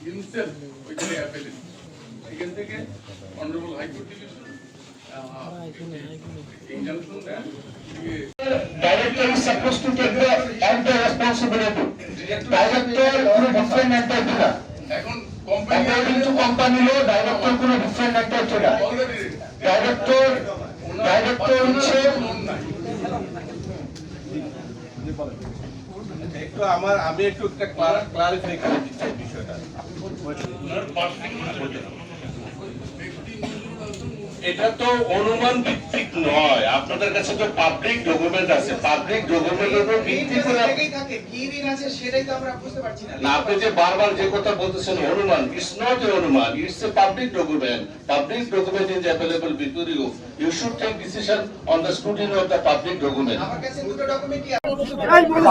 himself ওইখানে appellant এখান থেকে honourable high court division injunction then director is supposed to take the entire responsibility. Director কোনো different entity না এখন company according to company law director কোনো different entity না director হচ্ছে একটু আমি একটু ক্লারিফাই করে দিচ্ছি বিষয়টা। এটা তো অনুমান ভিত্তিক নয়, আপনাদের কাছে তো পাবলিক ডকুমেন্ট আছে, পাবলিক ডকুমেন্টের উপর ভিত্তি করে কি ঋণ আছে সেটাই তো আমরা বুঝতে পারছি না। আপনি যে বারবার যে কথা বলতেছেন অনুমান, ইটস নট এ অনুমান, it's a public document. Public document is available before you, you should take decision on the scrutiny of the public document. আমার কাছে দুটো ডকুমেন্টই আছে।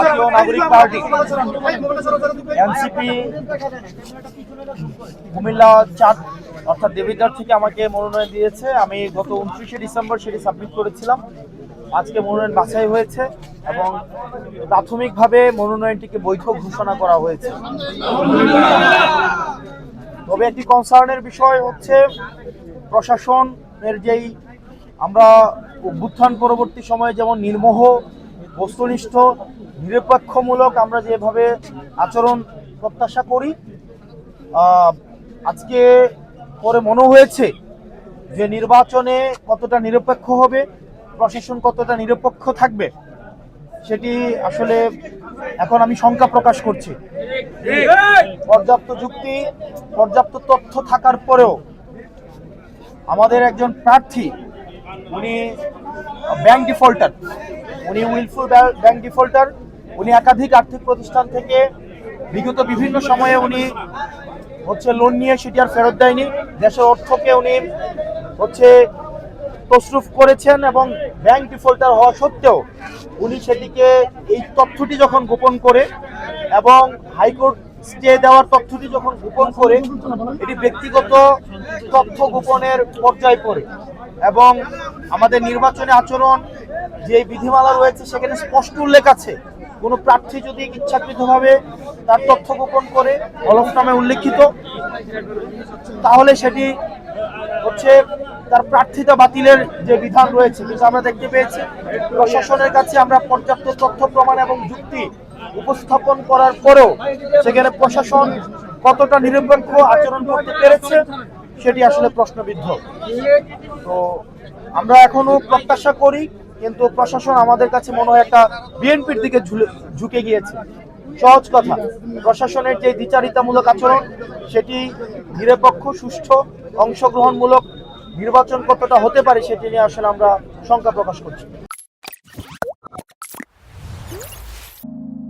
জাতীয় নাগরিক পার্টি এনসিপি কুমিল্লা 4 অর্থাৎ দেবিদ্বার থেকে আমাকে মনোনয়ন দিয়েছে। আমি গত 29শে ডিসেম্বর সেটি সাবমিট করেছিলাম। আজকে মনোনয়ন বাছাই হয়েছে এবং প্রাথমিকভাবে মনোনয়নটিকে বৈধ ঘোষণা করা হয়েছে। তবে একটি কনসার্নের বিষয় হচ্ছে প্রশাসনের যেই আমরা অভ্যুত্থান পরবর্তী সময়ে যেমন নির্মোহ, বস্তুনিষ্ঠ, নিরপেক্ষমূলক আমরা যেভাবে আচরণ প্রত্যাশা করি, আজকে পরে মনে হয়েছে যে নির্বাচনে কতটা নিরপেক্ষ হবে, প্রশাসন কতটা নিরপেক্ষ থাকবে, সেটি আসলে এখন আমি শঙ্কা প্রকাশ করছি। পর্যাপ্ত যুক্তি, পর্যাপ্ত তথ্য থাকার পরেও আমাদের একজন প্রার্থী উনি ব্যাংক ডিফল্টার, উনি উইলফুল ব্যাংক ডিফল্টার, উনি একাধিক আর্থিক প্রতিষ্ঠান থেকে বিগত বিভিন্ন সময়ে উনি লোন নিয়ে সেটি আর ফেরত দেয়নি। দেশের অর্থকে উনি তছরুফ করেছেন এবং ব্যাংক ডিফল্টার হওয়া সত্ত্বেও উনি সেটিকে এই তথ্যটি যখন গোপন করে এবং হাইকোর্ট স্টে দেওয়ার তথ্যটি যখন গোপন করে, এটি ব্যক্তিগত তথ্য গোপনের পর্যায়ে পড়ে এবং আমাদের নির্বাচনী আচরণ যে বিধিমালা রয়েছে সেখানে স্পষ্ট উল্লেখ আছে, কোনো প্রার্থী যদি ইচ্ছাকৃতভাবে তার তথ্য গোপন করে হলফনামে উল্লেখিত, তাহলে সেটি তার প্রার্থিতা বাতিলের যে বিধান রয়েছে। কিন্তু আমরা দেখতে পেয়েছি প্রশাসনের কাছে আমরা পর্যাপ্ত তথ্য প্রমাণ এবং যুক্তি উপস্থাপন করার পরেও সেখানে প্রশাসন কতটা নিরপেক্ষ আচরণ করতে পেরেছে সেটি আসলে প্রশ্নবিদ্ধ। তো আমরা এখনো প্রত্যাশা করি, কিন্তু প্রশাসন আমাদের কাছে মনে হয় একটা বিএনপির দিকে ঝুঁকে গিয়েছে। সহজ কথা, প্রশাসনের যে দ্বিচারিতামূলক আচরণ সেটি নিরপেক্ষ, সুষ্ঠু, অংশগ্রহণমূলক নির্বাচন কতটা হতে পারে সেটি নিয়ে আসলে আমরা শঙ্কা প্রকাশ করছি।